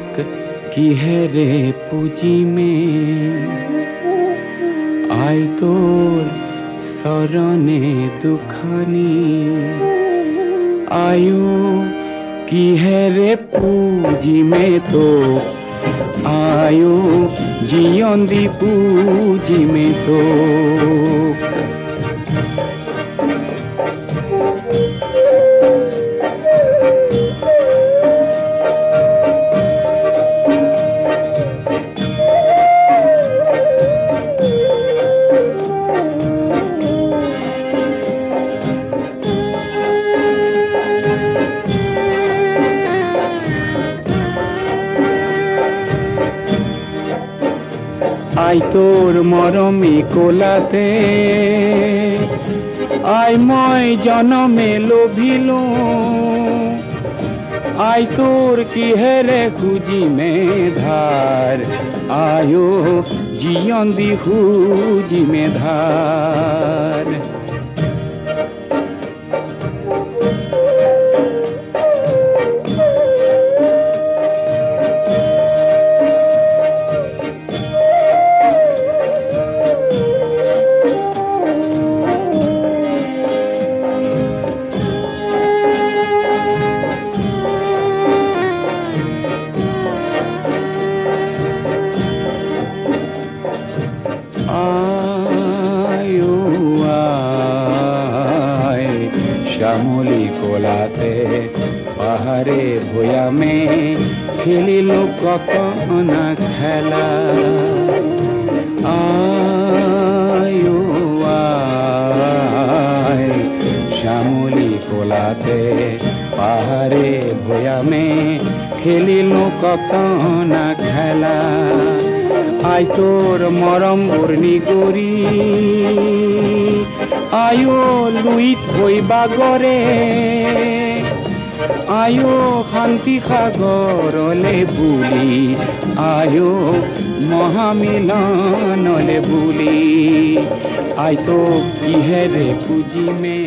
তোক কিহেৰে পুজিমে আই তোৰ চৰণে দুখানি আয়ো কিহেৰে পুজিমে তোক আয়ো জিয়ন্দি পুজিমে তোক আই তোর মরমে কোলাতে আই মই জনমে লোভিলো আই তোর কিহেরে খুজিমে ধার আয়ো জিয়ন্দি খুজিমে ধার শ্যামলী কোলাতে পাহাড়ে ভয়ামে খেলিল কত না খেলা আয়ো আয় শ্যামলী কোলাতে পাহাড়ে ভয়ামে খেলিল কত না খেলা আই তোর মরম বর্ণি করি আয়ো লুইত হই বাগরে আয়ো শান্তি সাগরলে বুলি আয়ো মহামিলনলে বুলি আই তো কিহেৰে পুজিমে